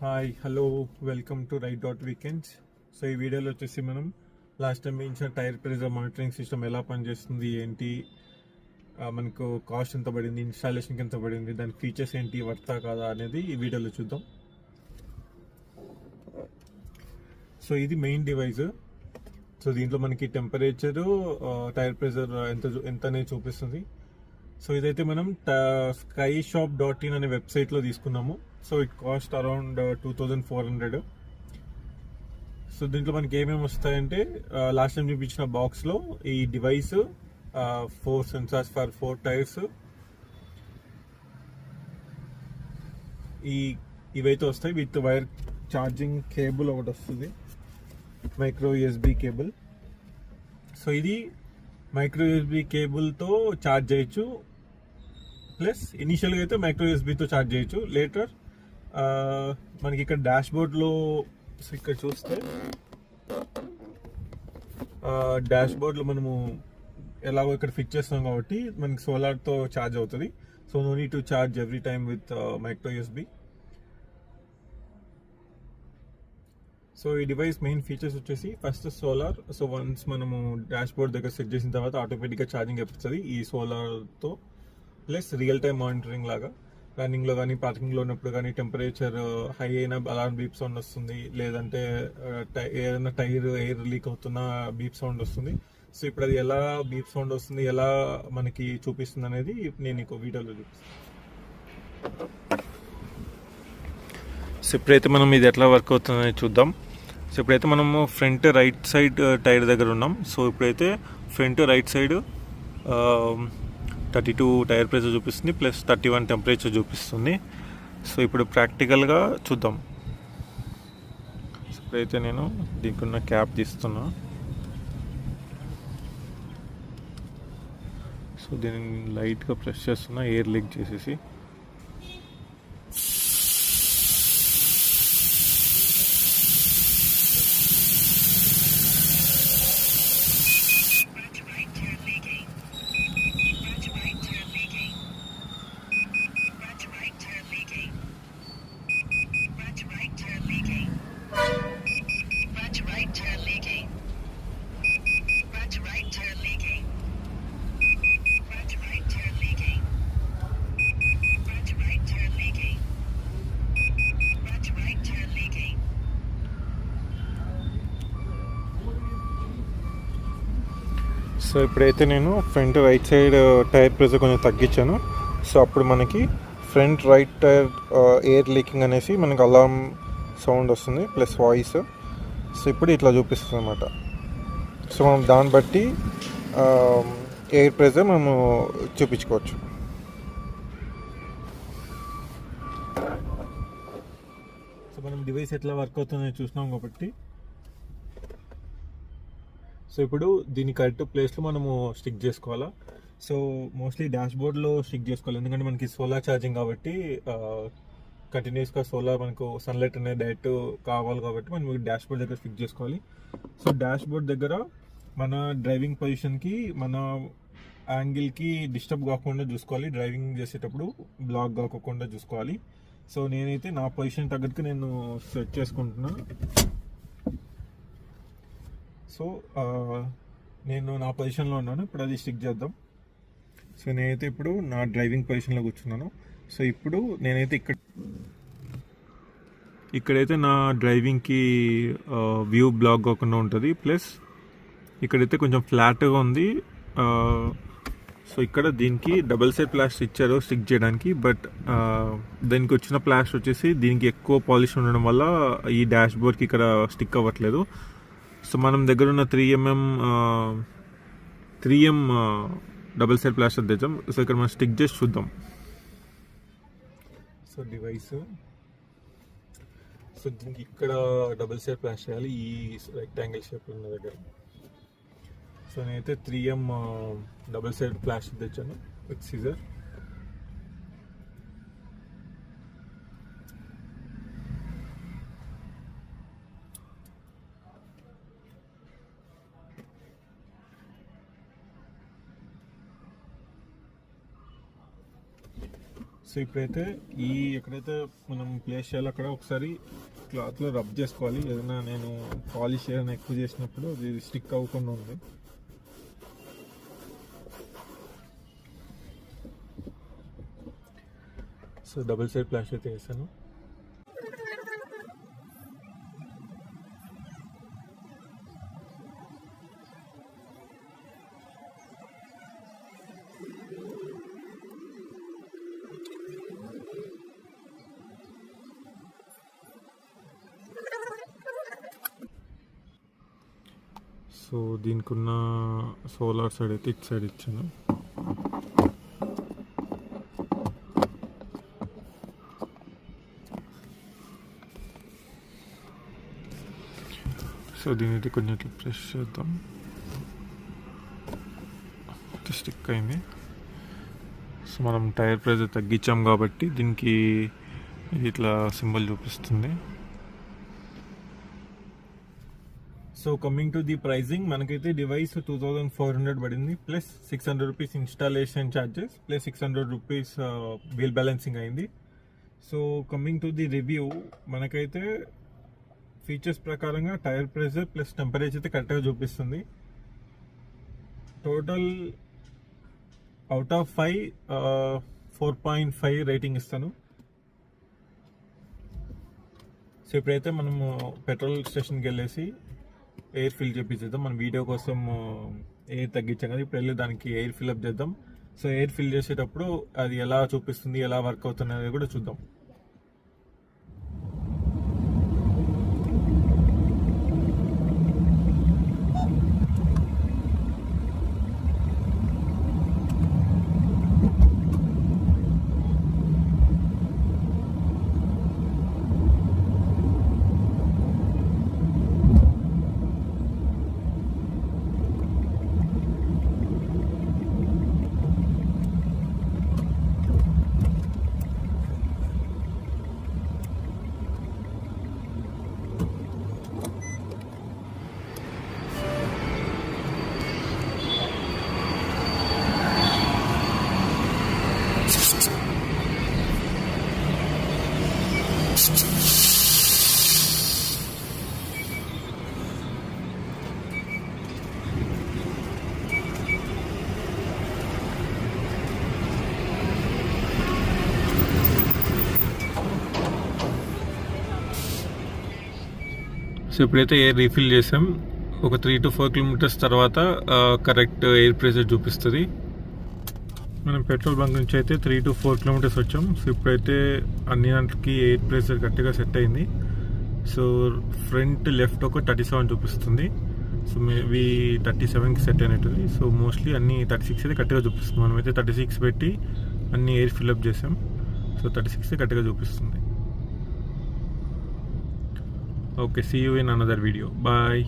Hi hello welcome to right dot weekends. So ఈ వీడియోలో వచ్చేసి మనం లాస్ట్ టైం ఇచ్చిన టైర్ ప్రెజర్ మానిటరింగ్ సిస్టమ్ ఎలా పనిచేస్తుంది ఏంటి, మనకు కాస్ట్ ఎంత పడింది, ఇన్స్టాలేషన్కి ఎంత పడింది, దాని ఫీచర్స్ ఏంటి, వర్తా కాదా అనేది ఈ వీడియోలో చూద్దాం. సో ఇది మెయిన్ డివైస్. సో దీంట్లో మనకి టెంపరేచరు, టైర్ ప్రెజర్ ఎంత అనేది చూపిస్తుంది. సో ఇదైతే మనం skyshop.in అనే వెబ్సైట్లో తీసుకున్నాము. So it cost around 2400. So దీంట్లో మనకి ఏమేమి వస్తాయంటే, లాస్ట్ టైం చూపించిన బాక్స్లో ఈ డివైస్, 4 సెన్సార్స్ ఫర్ 4 టైర్స్, ఇవైతే వస్తాయి. విత్ వైర్ ఛార్జింగ్ కేబుల్ ఒకటి వస్తుంది, మైక్రో యూఎస్బి కేబుల్. సో ఇది మైక్రో యూఎస్బి కేబుల్తో ఛార్జ్ చేయొచ్చు, ప్లస్ ఇనిషియల్గా అయితే మైక్రో యూఎస్బితో ఛార్జ్ చేయొచ్చు. లేటర్ మనకి ఇక్కడ డాష్ బోర్డ్లో ఇక్కడ చూస్తే, డాష్ బోర్డ్లో మనము ఎలాగో ఇక్కడ ఫిక్స్ చేస్తాం కాబట్టి మనకి సోలార్తో ఛార్జ్ అవుతుంది. So no need to charge every time with micro USB. So ఈ డివైస్ మెయిన్ ఫీచర్స్ వచ్చేసి, ఫస్ట్ సోలార్. సో వన్స్ మనము డాష్ బోర్డ్ దగ్గర సెట్ చేసిన తర్వాత ఆటోమేటిక్గా ఛార్జింగ్ అయిపోతుంది ఈ సోలార్తో. ప్లస్ రియల్ టైమ్ మానిటరింగ్ లాగా, రన్నింగ్లో కానీ పార్కింగ్లో ఉన్నప్పుడు కానీ టెంపరేచర్ హై అయినా అలారం బీప్ సౌండ్ వస్తుంది, లేదంటే ఏదైనా టైర్ ఎయిర్ లీక్ అవుతున్న బీప్ సౌండ్ వస్తుంది. సో ఇప్పుడు అది ఎలా బీప్ సౌండ్ వస్తుంది, ఎలా మనకి చూపిస్తుంది అనేది నేను ఇంకో వీడియోలో చూపిస్తాను. సో ఇప్పుడైతే మనం ఇది ఎట్లా వర్క్ అవుతుందని చూద్దాం. సో ఇప్పుడైతే మనము ఫ్రంట్ రైట్ సైడ్ టైర్ దగ్గర ఉన్నాం. సో ఇప్పుడైతే front right side 32 tyre pressure చూపిస్తుంది, ప్లస్ 31 టెంపరేచర్ చూపిస్తుంది. సో ఇప్పుడు ప్రాక్టికల్గా చూద్దాం. ఇప్పుడైతే నేను దీనికి ఉన్న క్యాప్ తీస్తున్నా. సో దీన్ని లైట్గా ప్రెస్ చేస్తున్నా, ఎయిర్ లీక్ చేసేసి. సో ఇప్పుడైతే నేను front right side tyre pressure కొంచెం తగ్గించాను. సో అప్పుడు మనకి front right tyre air leaking అనేసి మనకి అలారం సౌండ్ వస్తుంది, ప్లస్ వాయిస్. సో ఇప్పుడు ఇట్లా చూపిస్తుంది అన్నమాట. సో మనం దాన్ని బట్టి ఎయిర్ ప్రెజర్ మనము చూపించుకోవచ్చు. సో మనం డివైస్ ఎట్లా వర్క్ అవుతుందని చూసినాం కాబట్టి, సో ఇప్పుడు దీన్ని కరెక్ట్ ప్లేస్లో మనము స్టిక్ చేసుకోవాలా. సో మోస్ట్లీ డాష్ బోర్డ్లో స్టిక్ చేసుకోవాలి, ఎందుకంటే మనకి సోలార్ ఛార్జింగ్ కాబట్టి కంటిన్యూస్గా సోలార్ మనకు సన్లైట్ అనేది డైరెక్ట్ కావాలి కాబట్టి మనం డాష్ బోర్డ్ దగ్గర ఫిక్స్ చేసుకోవాలి. సో డాష్ బోర్డ్ దగ్గర మన డ్రైవింగ్ పొజిషన్కి, మన యాంగిల్కి డిస్టర్బ్ కాకుండా చూసుకోవాలి. డ్రైవింగ్ చేసేటప్పుడు బ్లాక్ కాకుండా చూసుకోవాలి. సో నేనైతే నా పొజిషన్ తగ్గట్టుగా నేను సెట్ చేసుకుంటున్నా. సో నేను నా పొజిషన్లో ఉన్నాను, ఇప్పుడు అది స్టిక్ చేద్దాం. సో నేనైతే ఇప్పుడు నా డ్రైవింగ్ పొజిషన్లో కూర్చున్నాను. సో ఇప్పుడు నేనైతే ఇక్కడైతే నా డ్రైవింగ్కి వ్యూ బ్లాక్ కాకుండా ఉంటుంది, ప్లస్ ఇక్కడైతే కొంచెం ఫ్లాట్గా ఉంది. సో ఇక్కడ దీనికి డబల్ సైడ్ ప్లాస్టర్ ఇచ్చారు స్టిక్ చేయడానికి, బట్ దానికి వచ్చిన ప్లాస్టర్ వచ్చేసి దీనికి ఎక్కువ పాలిష్ ఉండడం వల్ల ఈ డాష్ బోర్డ్కి ఇక్కడ స్టిక్ అవ్వట్లేదు. సో మనం దగ్గర ఉన్న 3M డబుల్ సైడ్ ప్లాస్టర్ తెచ్చాం. సో ఇక్కడ మనం స్టిక్ చేసి చూద్దాం. సో డివైస్, సో దీనికి ఇక్కడ డబుల్ సైడ్ ప్లాస్టర్ వేయాలి, ఈ రెక్టాంగిల్ షేప్ ఉన్న దగ్గర. సో నేనైతే 3M డబుల్ సైడ్ ప్లాస్టర్ తెచ్చాను విత్ సిజర్. సో ఇప్పుడైతే ఎక్కడైతే మనం ప్లేస్ చేయాలో అక్కడ ఒకసారి క్లాత్లో రబ్ చేసుకోవాలి. ఏదైనా నేను పాలిష్ ఏదైనా ఎక్కువ చేసినప్పుడు అది స్టిక్ అవ్వకుండా ఉంది. సో డబుల్ సైడ్ ప్లాస్టర్ అయితే వేసాను. సో దీనికి ఉన్న సోలార్ సైడ్ అయితే ఇటు సైడ్ ఇచ్చాను. సో దీని అయితే కొంచెం ఇట్లా ప్రెస్ చేద్దాం. స్టిక్ అయింది. సో మనం టైర్ ప్రెజర్ తగ్గించాం కాబట్టి దీనికి ఇది ఇట్లా సింబల్ చూపిస్తుంది. So coming to the pricing, మనకైతే డివైస్ 2400 పడింది, plus 600 rupees installation charges, plus 600 rupees wheel balancing అయింది. So coming to the review, మనకైతే ఫీచర్స్ ప్రకారంగా టైర్ ప్రెజర్ ప్లస్ టెంపరేచర్ అయితే కరెక్ట్గా చూపిస్తుంది. టోటల్ అవుట్ ఆఫ్ 5 4.5 రేటింగ్ ఇస్తాను. సో ఇప్పుడైతే మనము పెట్రోల్ స్టేషన్కి వెళ్ళేసి ఎయిర్ ఫిల్ చేపించేద్దాం. మన వీడియో కోసం ఎయిర్ తగ్గించాం కదా, ఇప్పుడు వెళ్ళి దానికి ఎయిర్ ఫిల్అప్ చేద్దాం. సో ఎయిర్ ఫిల్ చేసేటప్పుడు అది ఎలా చూపిస్తుంది, ఎలా వర్క్ అవుతుంది అనేది కూడా చూద్దాం. సో ఇప్పుడైతే ఎయిర్ రీఫిల్ చేసాం. ఒక 3 to 4 కిలోమీటర్స్ తర్వాత కరెక్ట్ ఎయిర్ ప్రెషర్ చూపిస్తుంది. మనం పెట్రోల్ బంక్ నుంచి అయితే 3 to 4 కిలోమీటర్స్ వచ్చాం. సో ఇప్పుడైతే అన్ని దాంట్లకి ఎయిర్ ప్రెషర్ కరెక్ట్గా సెట్ అయింది. సో ఫ్రంట్ లెఫ్ట్ ఒక 37 చూపిస్తుంది. సో మేబీ 37కి సెట్ అయినట్టుంది. సో మోస్ట్లీ అన్ని 36 అయితే కరెక్ట్గా చూపిస్తుంది. మనమైతే 36 పెట్టి అన్ని ఎయిర్ ఫిల్అప్ చేసాం. సో 36 కరెక్ట్గా చూపిస్తుంది. Okay, see you in another video. Bye.